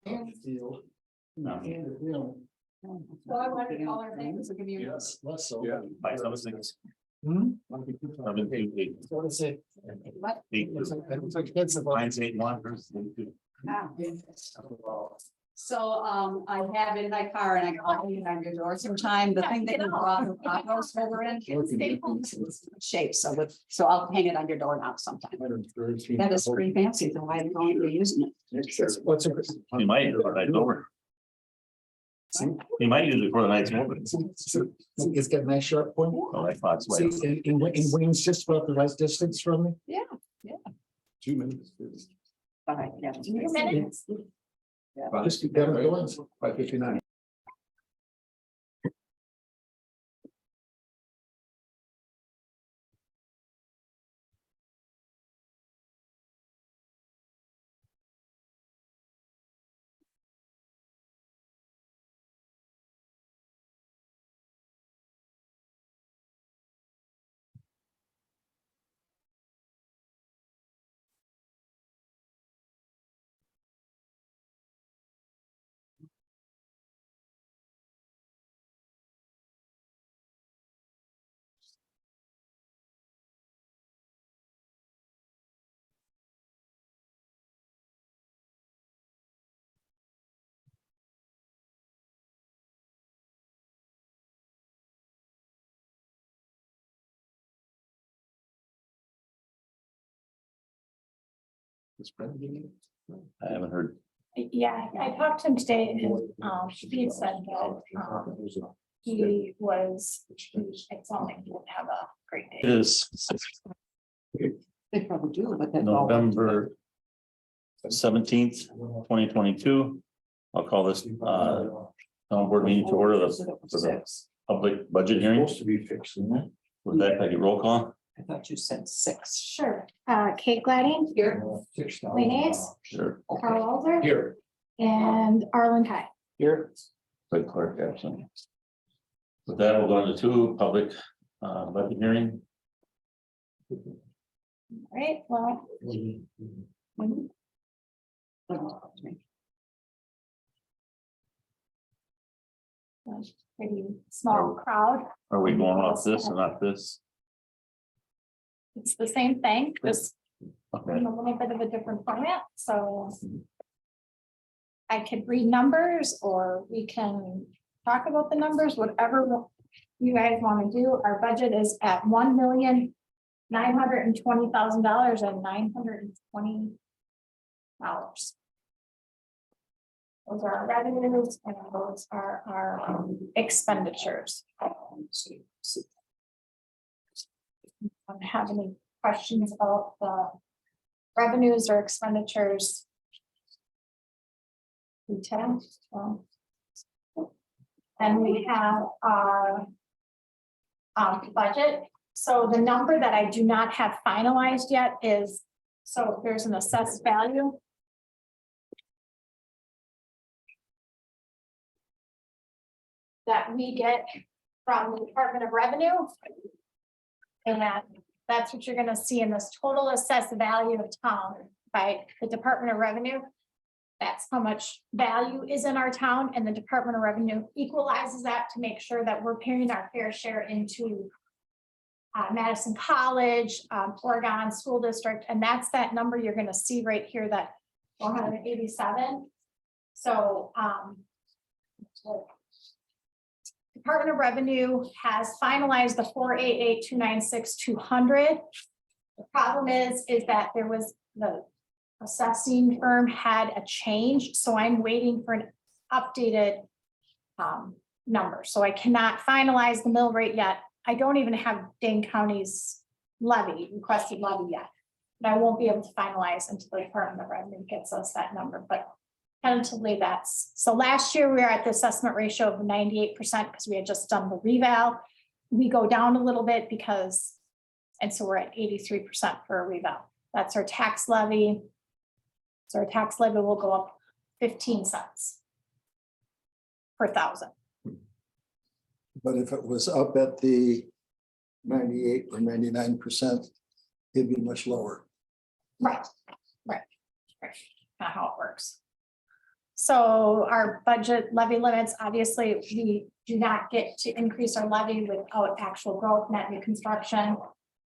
Well, I wanted to call her things to give you. Yes, less so. Yeah. By some things. Hmm? 7, 8. What is it? What? It's like kids about- Mine's 8 and 1 versus 2. So, I have it in my car and I call it on your door sometime, the thing that you brought the potholes over in. Shape, so I'll hang it on your door now sometime. That is pretty fancy, so why don't you using it? What's it? You might use it for the night's over. You might use it for the night's over. It's got a nice sharp point. Oh, I thought so. See, in Wayne's just about the right distance from me. Yeah, 2 minutes. all right, yeah. 2 minutes. Just keep them going. 5:59. I haven't heard. Yeah, I talked to him today and he had said that he was, it sounded like he didn't have a great It day. is They probably do, but that's. November 17th, 2022. I'll call this town board meeting to order the public budget hearing. Supposed to be fixed, isn't it? With that, I get roll call. I thought you said 6. Sure. Kate Gladding, Here. Wayne Ace, Sure. Carl Alder, Here. and Arlen Ty. Here. Craig Clark absent. With that, we'll go into 2 public budget hearing. All right, well, pretty small crowd. Are we going off this or not this? It's the same thing, just Okay. in a little bit of a different format, so. I could read numbers or we can talk about the numbers, whatever you guys want to do. Our budget is at $1,920,000 and $920. Those are our revenues and those are our expenditures. Have any questions about the revenues or expenditures? Lieutenant, and we have our budget. So the number that I do not have finalized yet is, so there's an assessed value. That we get from the Department of Revenue. And that's what you're gonna see in this total assessed value of town by the Department of Revenue. That's how much value is in our town, and the Department of Revenue equalizes that to make sure that we're paying our fair share into Madison College, Oregon School District, and that's that number you're gonna see right here, that 487. So Department of Revenue has finalized the 488,296,200. The problem is that there was the assessing firm had a change, so I'm waiting for an updated number. So I cannot finalize the mill rate yet. I don't even have Dane County's requested levy yet. And I won't be able to finalize until the Department of Revenue gets us that number, but tentatively that's, so last year we were at the assessment ratio of 98% because we had just done the reval. We go down a little bit because, and so we're at 83% for a reval. That's our tax levy. So our tax levy will go up 15 cents per thousand. But if it was up at the 98 or 99%, it'd be much lower. Right. Kind of how it works. So our budget levy limits, obviously, we do not get to increase our levy without actual growth, net new construction.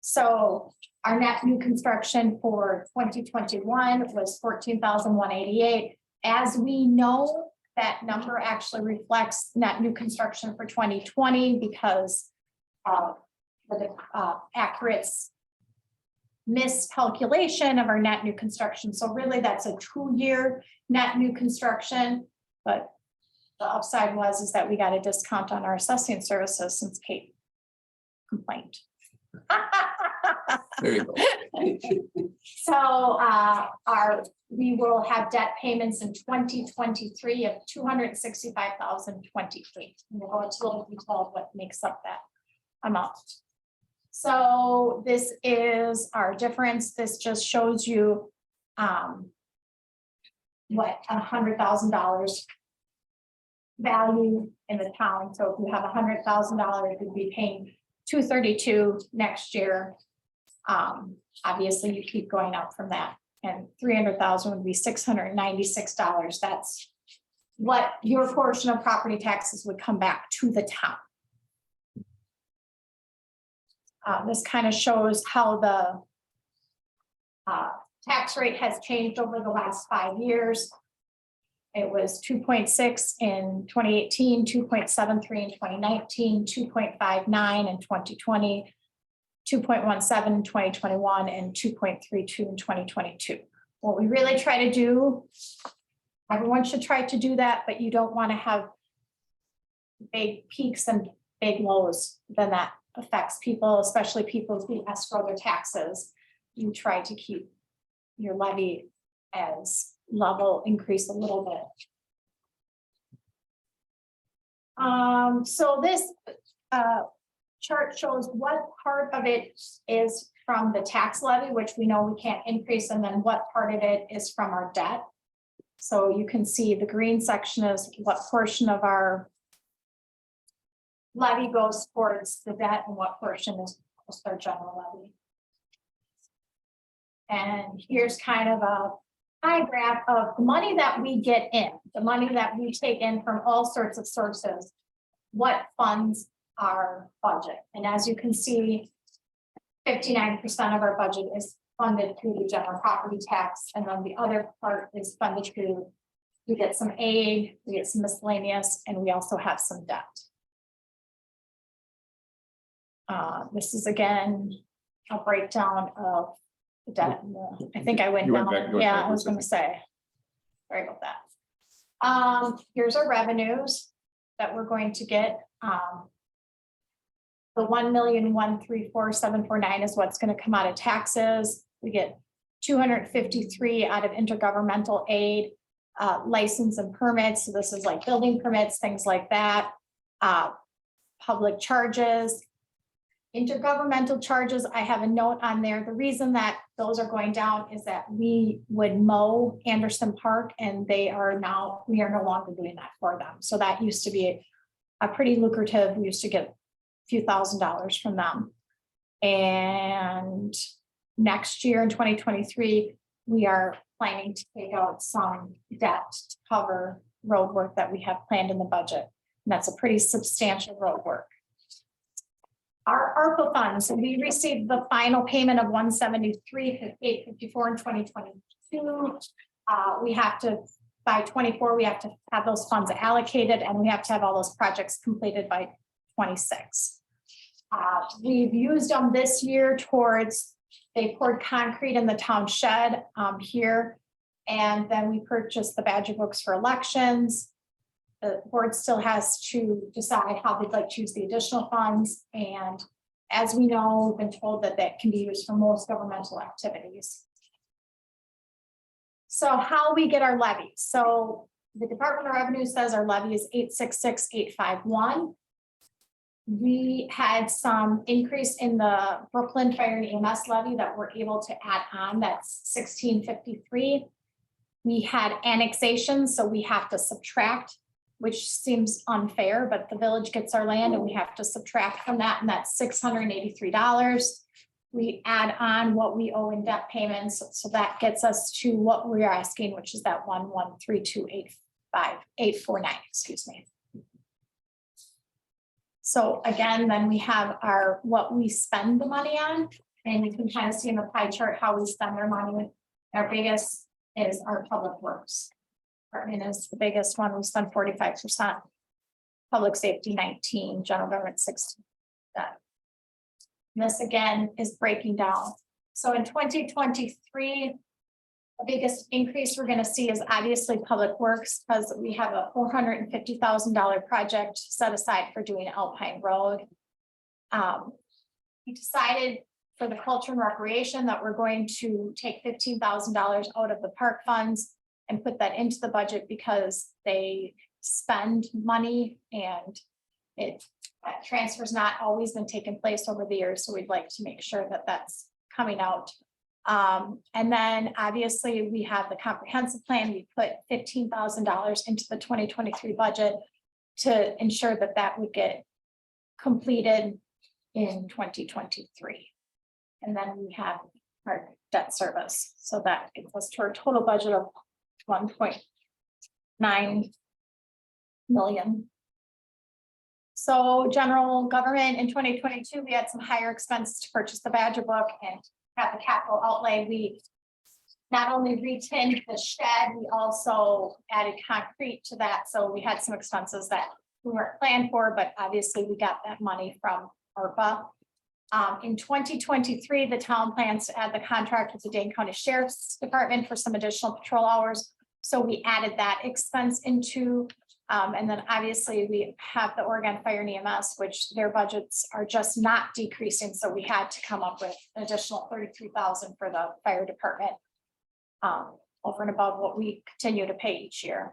So our net new construction for 2021 was 14,188. As we know, that number actually reflects net new construction for 2020 because of the accurate miscalculation of our net new construction. So really that's a 2-year net new construction, but the upside is that we got a discount on our assessing services since Kate complained. There you go. So we will have debt payments in 2023 of 265,023. We'll go into a little detail of what makes up that amount. So this is our difference. This just shows you what $100,000 value in the town. So if you have $100,000, you'd be paying $232 next year. Obviously, you keep going up from that, and $300,000 would be $696. That's what your portion of property taxes would come back to the town. This kind of shows how the tax rate has changed over the last 5 years. It was 2.6 in 2018, 2.73 in 2019, 2.59 in 2020, 2.17 in 2021, and 2.32 in 2022. What we really try to do, everyone should try to do that, but you don't want to have big peaks and big lows. Then that affects people, especially people who escrow their taxes. You try to keep your levy as level, increase a little bit. So this chart shows what part of it is from the tax levy, which we know we can't increase, and then what part of it is from our debt. So you can see the green section is what portion of our levy goes towards the debt and what portion is our general levy. And here's kind of a pie graph of the money that we get in, the money that we take in from all sorts of sources, what funds our budget. And as you can see, 59% of our budget is funded through the general property tax, and then the other part is funded through, we get some aid, we get some miscellaneous, and we also have some debt. This is again a breakdown of the debt. I think I went You went down. back- Yeah, I was going to say. Sorry about that. Here's our revenues that we're going to get. The 1,134,749 is what's going to come out of taxes. We get 253 out of intergovernmental aid, license and permits. So this is like building permits, things like that. Public charges. Intergovernmental charges, I have a note on there. The reason that those are going down is that we would mow Anderson Park and we are no longer doing that for them. So that used to be a pretty lucrative, we used to get a few $1,000s from them. And next year in 2023, we are planning to take out some debt to cover road work that we have planned in the budget. And that's a pretty substantial road work. Our ARPA funds, we received the final payment of $173,854 in 2022. We have to, by 24, we have to have those funds allocated, and we have to have all those projects completed by 26. We've used them this year towards, they poured concrete in the town shed here, and then we purchased the Badger books for elections. The board still has to decide how they'd like to use the additional funds. And as we know, we've been told that that can be used for most governmental activities. So how we get our levies. So the Department of Revenue says our levy is 866,851. We had some increase in the Brooklyn Fire and EMS levy that we're able to add on. That's 1,653. We had annexation, so we have to subtract, which seems unfair, but the village gets our land and we have to subtract from that, and that's $683. We add on what we owe in debt payments, so that gets us to what we're asking, which is that 1,132,8 849, excuse me. So again, then we have our, what we spend the money on, and you can kind of see in the pie chart how we spend our money. Our biggest is our public works. Department is the biggest one, we spend 45%. Public safety 19, general government 16. This again is breaking down. So in 2023, the biggest increase we're going to see is obviously public works, because we have a $450,000 project set aside for doing Alpine Road. We decided for the culture and recreation that we're going to take $15,000 out of the park funds and put that into the budget, because they spend money and that transfer's not always been taking place over the years. So we'd like to make sure that that's coming out. And then obviously we have the comprehensive plan. We put $15,000 into the 2023 budget to ensure that that would get completed in 2023. And then we have our debt service. So that gets us to our total budget of 1.9 million. So general government in 2022, we had some higher expenses to purchase the Badger book and have the capital outlay. We not only retained the shed, we also added concrete to that. So we had some expenses that we weren't planned for, but obviously we got that money from ARPA. In 2023, the town plans to add the contract with the Dane County Sheriff's Department for some additional patrol hours. So we added that expense into, and then obviously we have the Oregon Fire and EMS, which their budgets are just not decreasing. So we had to come up with an additional $33,000 for the fire department, over and above what we continue to pay each year.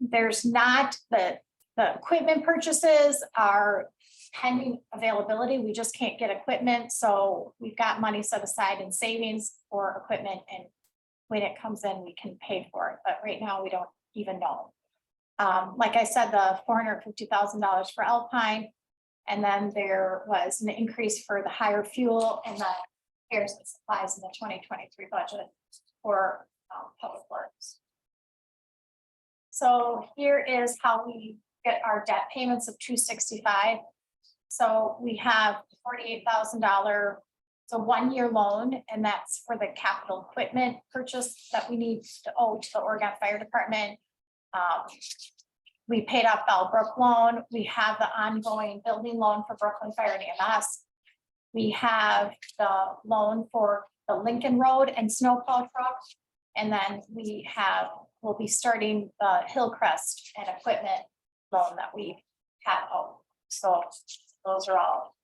There's not the equipment purchases are pending availability. We just can't get equipment. So we've got money set aside in savings for equipment, and when it comes in, we can pay for it. But right now we don't even know. Like I said, the $450,000 for Alpine, and then there was an increase for the higher fuel and the repairs and supplies in the 2023 budget for public works. So here is how we get our debt payments of $265. So we have $48,000. It's a 1-year loan, and that's for the capital equipment purchase that we need to owe to the Oregon Fire Department. We paid off Bellbrook loan. We have the ongoing building loan for Brooklyn Fire and EMS. We have the loan for the Lincoln Road and snowplow truck. And then we'll be starting the Hillcrest and equipment loan that we have out. So those are all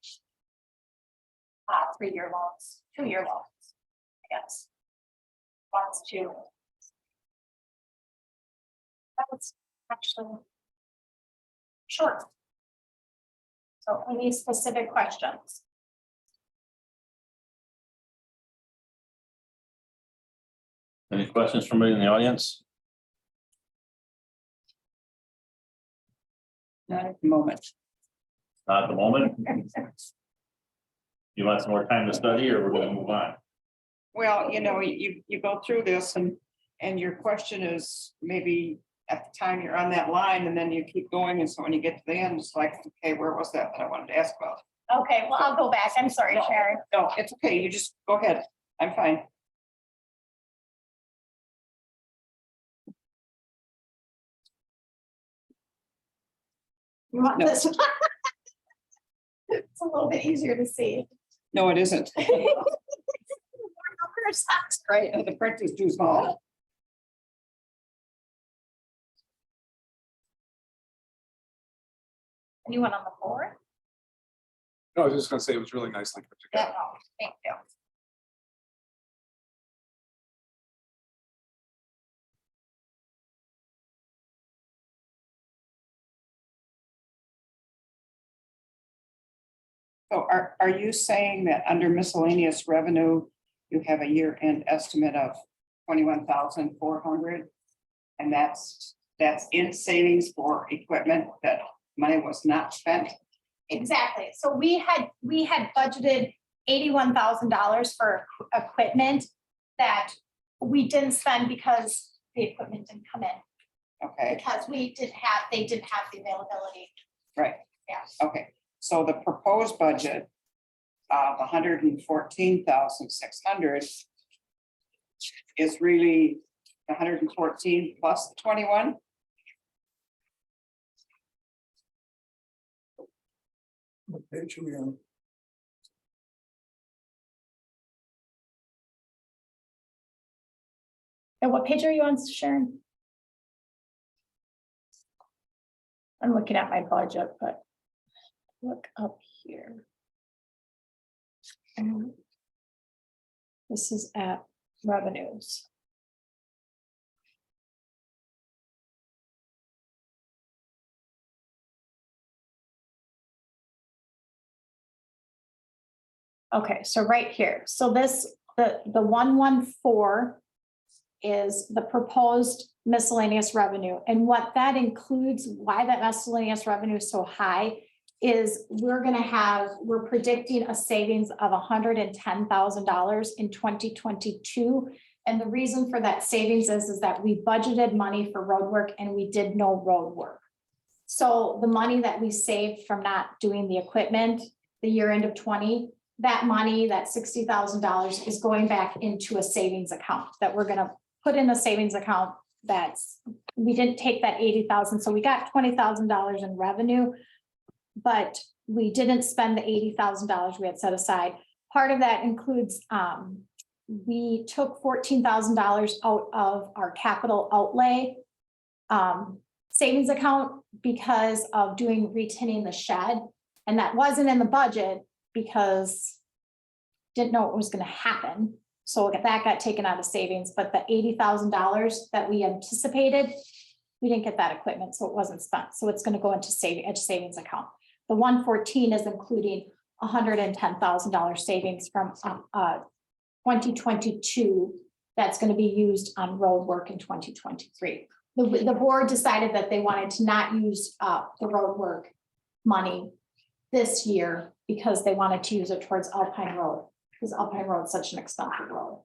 3-year loans, 2-year loans, I guess. One's 2. That's actually short. So any specific questions? Any questions from anybody in the audience? Not at the moment. Not at the moment. You want some more time to study, or we're going to move on? Well, you know, you go through this and your question is maybe at the time you're on that line, and then you keep going. And so when you get to the end, it's like, okay, where was that I wanted to ask about? Okay, well, I'll go back. I'm sorry, Sharon. No, it's okay. You just go ahead. I'm fine. You want No. this one? It's a little bit easier to see. No, it isn't. Right. The print is too small. Anyone on the board? No, I was just gonna say it was really nicely put together. Yeah, thank you. So are you saying that under miscellaneous revenue, you have a year-end estimate of 21,400? And that's in savings for equipment that money was not spent? Exactly. So we had budgeted $81,000 for equipment that we didn't spend because the equipment didn't come in. Okay, because they didn't have the availability. right. Yeah. Okay, so the proposed budget of 114,600 is really 114 plus the 21? What page are we on? And what page are you on, Sharon? I'm looking at my budget, but look up here. This is at revenues. Okay, so right here, so this, the 114 is the proposed miscellaneous revenue. And what that includes, why that miscellaneous revenue is so high is we're predicting a savings of $110,000 in 2022. And the reason for that savings is that we budgeted money for road work and we did no road work. So the money that we saved from not doing the equipment, the year end of 20, that money, that $60,000 is going back into a savings account that we're gonna put in a savings account. We didn't take that 80,000, so we got $20,000 in revenue, but we didn't spend the $80,000 we had set aside. Part of that includes, we took $14,000 out of our capital outlay savings account because of doing retinning the shed, and that wasn't in the budget because didn't know what was going to happen. So that got taken out of savings, but the $80,000 that we anticipated, we didn't get that equipment, so it wasn't spent. So it's going to go into savings account. The 114 is including $110,000 savings from 2022 that's going to be used on road work in 2023. The board decided that they wanted to not use the road work money this year because they wanted to use it towards Alpine Road, because Alpine Road is such an expensive road.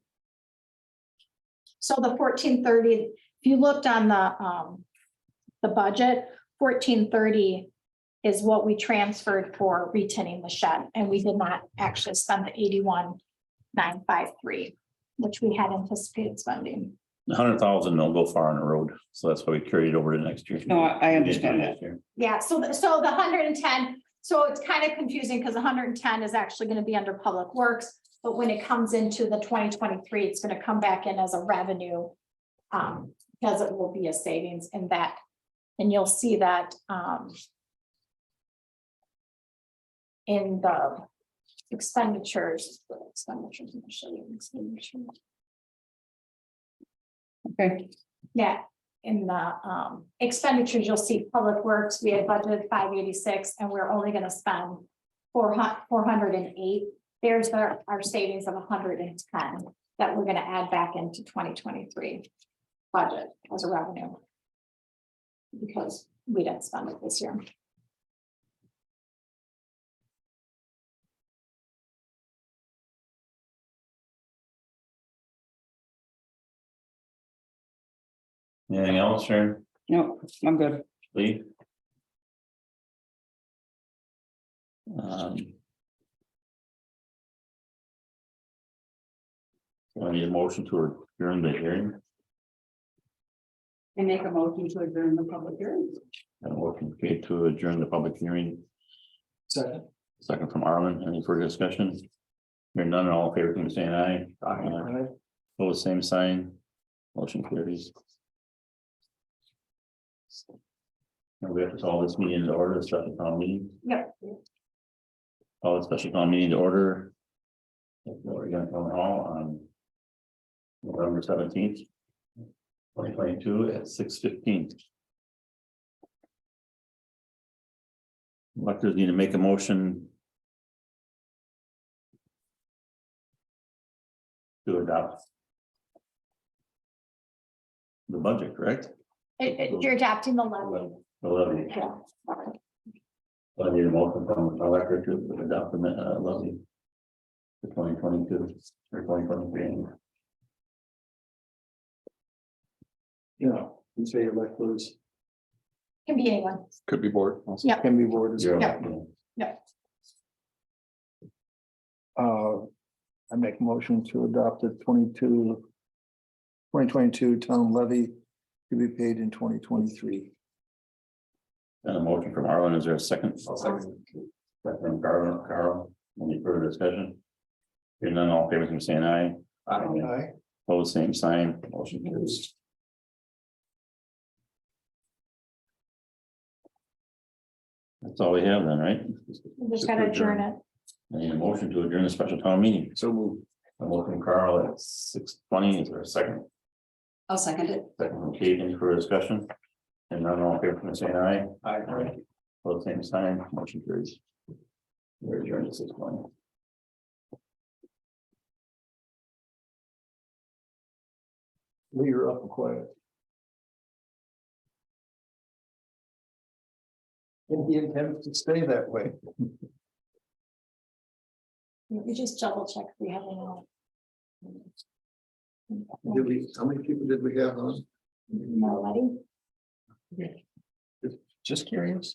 So the 1430, if you looked on the budget, 1430 is what we transferred for retinning the shed, and we did not actually spend the 81,953, which we had anticipated spending. 100,000 don't go far on the road, so that's why we carried it over to next year. No, I understand that. Yeah, so the 110, so it's kind of confusing because 110 is actually going to be under Public Works, but when it comes into the 2023, it's going to come back in as a revenue because it will be a savings in that, and you'll see that in the expenditures. I'm gonna show you expenditures. Okay, Yeah, in the expenditures, you'll see Public Works, we had budgeted 586 and we're only gonna spend 408. There's our savings of 110 that we're gonna add back into 2023 budget as a revenue. Because we didn't spend it this year. Anything else, Sharon? no, I'm good. Lee? I need a motion to adjourn the hearing. And make a motion to adjourn the public hearing. And motion made to adjourn the public hearing. Second. Second from Arlen. Any further discussion? Hearing none, all in favor, can you say aye? Aye. Pose same sign. Motion carries. Now we have to call this meeting to order, special town meeting. Yep. Call the special town meeting to order. We're gonna come all on November 17th, 2022 at 6:15. Electors need to make a motion to adopt the budget, correct? You're adapting the levy. The levy. Yeah. I need a motion from the elector to adopt the levy for 2022 or 2023. Yeah, You say electors Can be anyone. Could be bored. also. Yeah. can be board as well. Yeah. I make a motion to adopt the 2022 town levy to be paid in 2023. And a motion from Arlen, is there a second? Second from Carl, any further discussion? Hearing none, all in favor, signify by saying aye. Aye. Pose same sign, motion carries. That's all we have then, right? We just gotta adjourn it. I need a motion to adjourn the special town meeting. So move. A motion from Carl at 6:20, is there a second? I'll second it. Second from Kate, any further discussion? And none, all in favor, signify by saying aye. Aye. Pose same sign, motion carries. We're adjourned at 6:20. You're up and quiet. And he intends to stay that way. We just double check if we have any. Did we, how many people did we have on? No, Letty? Just curious.